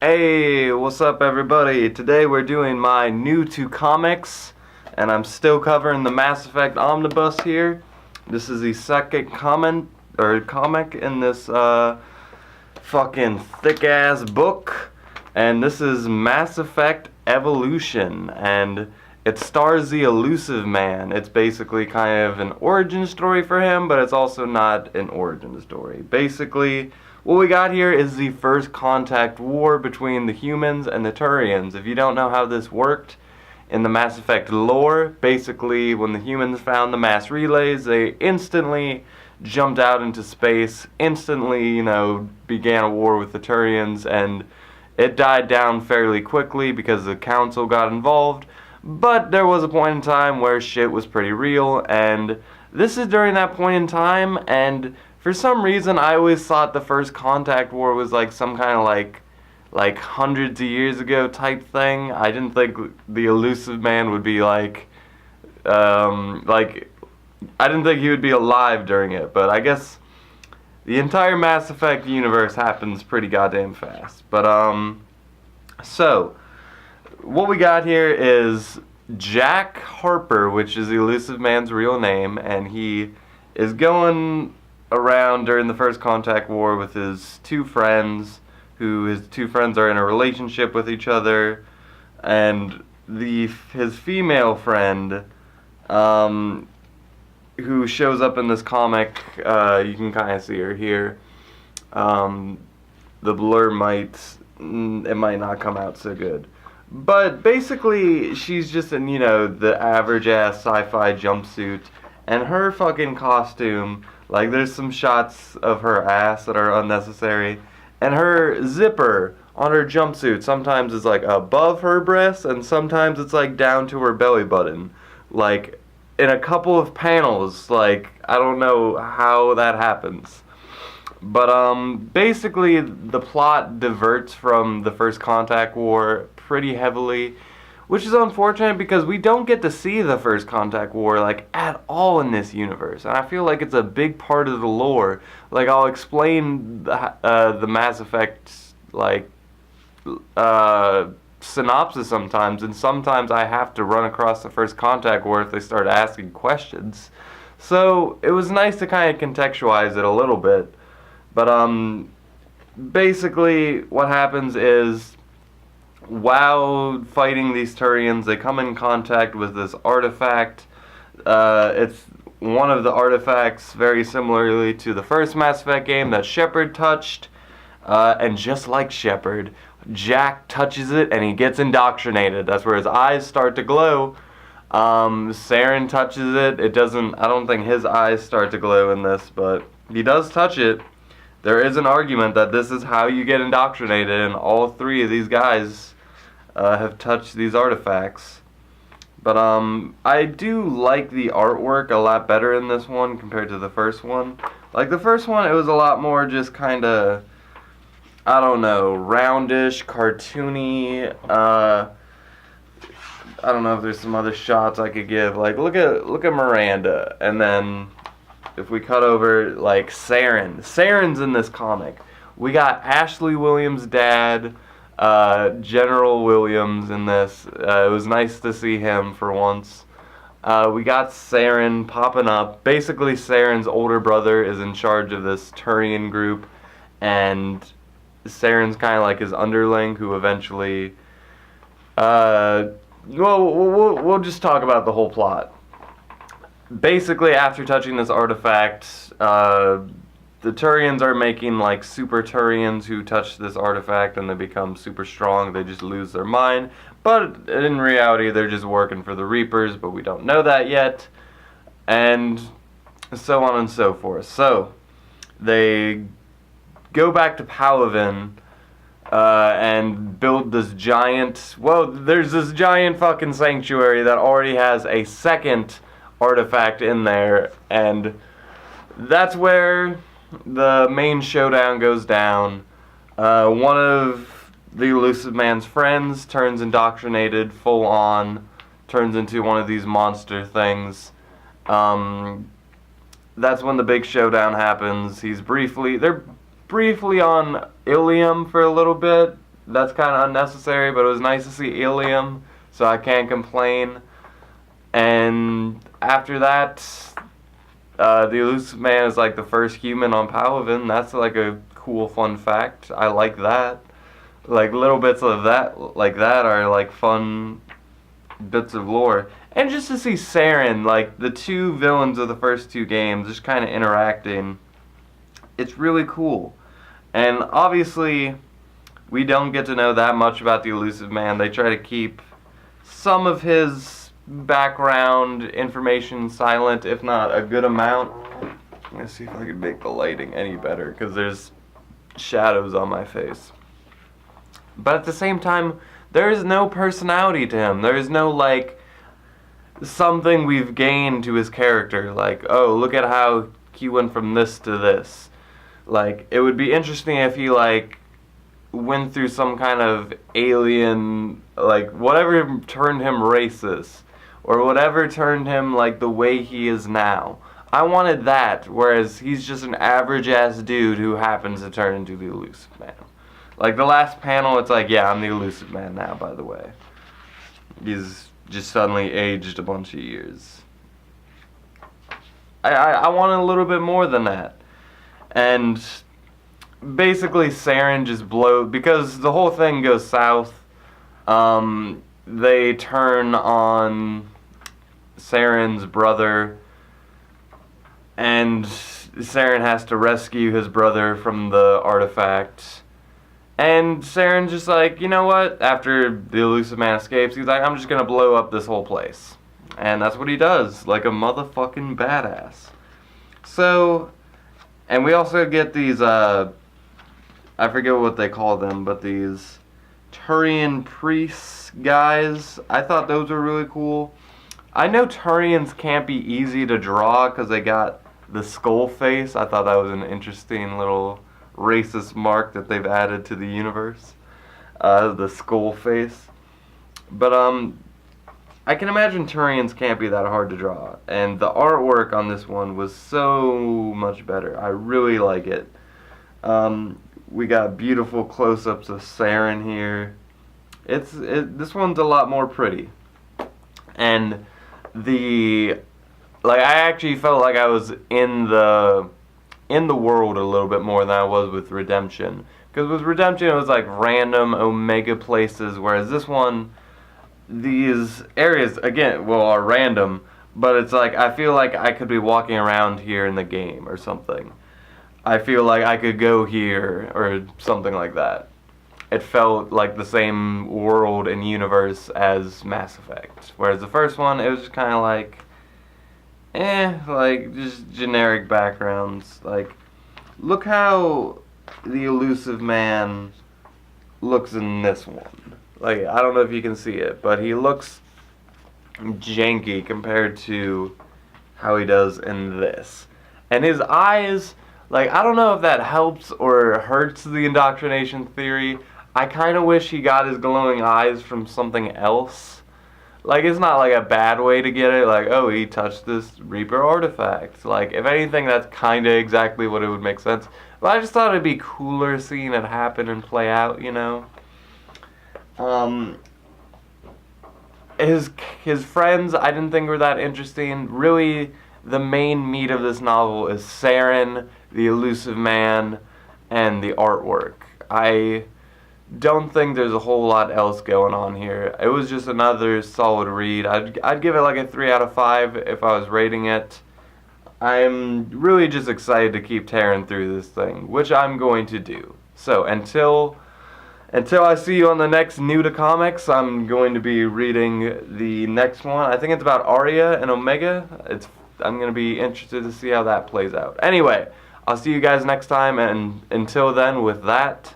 Hey, what's up everybody? Today we're doing my new to comics, and I'm still covering the Mass Effect Omnibus here. This is the second comic in this fucking thick ass book, and this is Mass Effect Evolution, and it stars the Elusive Man. It's basically kind of an origin story for him, but it's also not an origin story. Basically, what we got here is the first contact war between the humans and the Turians. If you don't know how this worked in the Mass Effect lore, basically when the humans found the mass relays, they instantly jumped out into space, instantly, began a war with the Turians, and it died down fairly quickly because the council got involved. But there was a point in time where shit was pretty real, and this is during that point in time, and for some reason, I always thought the first contact war was like some kind of like hundreds of years ago type thing. I didn't think the Elusive Man would be I didn't think he would be alive during it. But I guess the entire Mass Effect universe happens pretty goddamn fast. But so what we got here is Jack Harper, which is the Elusive Man's real name, and he is going around during the first contact war with his two friends, his two friends are in a relationship with each other, and his female friend, who shows up in this comic, you can kind of see her here. The blur might not come out so good. But basically, she's just in, the average-ass sci-fi jumpsuit, and her fucking costume, there's some shots of her ass that are unnecessary, and her zipper on her jumpsuit sometimes is, above her breasts, and sometimes it's, down to her belly button. In a couple of panels, I don't know how that happens. But, basically, the plot diverts from the First Contact War pretty heavily, which is unfortunate because we don't get to see the First Contact War, at all in this universe. And I feel like it's a big part of the lore. I'll explain the Mass Effect, synopsis sometimes, and sometimes I have to run across the First Contact War if they start asking questions. So, it was nice to kind of contextualize it a little bit. But, basically, what happens is, while fighting these Turians, they come in contact with this artifact. It's one of the artifacts very similarly to the first Mass Effect game that Shepard touched. And just like Shepard, Jack touches it and he gets indoctrinated. That's where his eyes start to glow. Saren touches it. I don't think his eyes start to glow in this, but he does touch it. There is an argument that this is how you get indoctrinated, and all three of these guys have touched these artifacts. But I do like the artwork a lot better in this one compared to the first one. The first one, it was a lot more just kind of, I don't know, roundish, cartoony. I don't know if there's some other shots I could give. Look at Miranda, and then if we cut over, Saren's in this comic. We got Ashley Williams' dad, General Williams in this. It was nice to see him for once. We got Saren popping up. Basically, Saren's older brother is in charge of this Turian group, and Saren's kind of like his underling who eventually... we'll just talk about the whole plot. Basically, after touching this artifact, the Turians are making super Turians who touch this artifact and they become super strong. They just lose their mind. But in reality, they're just working for the Reapers, but we don't know that yet. And so on and so forth. So, they go back to Palaven and build this giant... there's this giant fucking sanctuary that already has a second artifact in there, and that's where the main showdown goes down. One of the Elusive Man's friends turns indoctrinated full on, turns into one of these monster things. That's when the big showdown happens. They're briefly on Ilium for a little bit. that's kind of unnecessary, but it was nice to see Ilium, so I can't complain. And after that, the Elusive Man is like the first human on Palavin. That's like a cool fun fact. I like that. Like little bits of that, like that, are like fun bits of lore. And just to see Saren, like the two villains of the first two games, just kind of interacting, it's really cool. And obviously, we don't get to know that much about the Elusive Man. They try to keep some of his background information silent, if not a good amount. I'm gonna see if I can make the lighting any better, because there's shadows on my face. But at the same time, there is no personality to him. There is no, like, something we've gained to his character. Like, oh, look at how he went from this to this. Like, it would be interesting if he, like, went through some kind of alien, like, whatever turned him racist, or whatever turned him, like, the way he is now. I wanted that, whereas he's just an average-ass dude who happens to turn into the Elusive Man. Like, the last panel, it's like, yeah, I'm the Elusive Man now, by the way. He's just suddenly aged a bunch of years. I wanted a little bit more than that. And basically Saren just blows, because the whole thing goes south. They turn on Saren's brother, and Saren has to rescue his brother from the artifact. And Saren's just like, you know what? After the Elusive Man escapes, he's like, I'm just gonna blow up this whole place. And that's what he does, like a motherfucking badass. So, and we also get these, I forget what they call them, but these Turian priests guys. I thought those were really cool. I know Turians can't be easy to draw because they got the skull face. I thought that was an interesting little racist mark that they've added to the universe. The skull face. But, I can imagine Turians can't be that hard to draw. And the artwork on this one was so much better. I really like it. We got beautiful close-ups of Saren here. This one's a lot more pretty. And I actually felt like I was in the world a little bit more than I was with Redemption. Because with Redemption it was like random Omega places, whereas this one, these areas, again, well, are random, but it's like, I feel like I could be walking around here in the game or something. I feel like I could go here or something like that. It felt like the same world and universe as Mass Effect. Whereas the first one, it was just kind of like, like, just generic backgrounds. Like, look how the Elusive Man looks in this one. Like, I don't know if you can see it, but he looks janky compared to how he does in this. And his eyes, like, I don't know if that helps or hurts the indoctrination theory. I kind of wish he got his glowing eyes from something else. Like, it's not like a bad way to get it, like, oh, he touched this Reaper artifact. Like, if anything, that's kind of exactly what it would make sense. But I just thought it'd be cooler seeing it happen and play out, you know? His friends, I didn't think were that interesting. Really, the main meat of this novel is Saren, the Elusive Man, and the artwork. I don't think there's a whole lot else going on here. It was just another solid read. I'd give it like a 3 out of 5 if I was rating it. I'm really just excited to keep tearing through this thing, which I'm going to do. So until I see you on the next New to Comics, I'm going to be reading the next one. I think it's about Arya and Omega. I'm going to be interested to see how that plays out. Anyway, I'll see you guys next time, and until then, with that,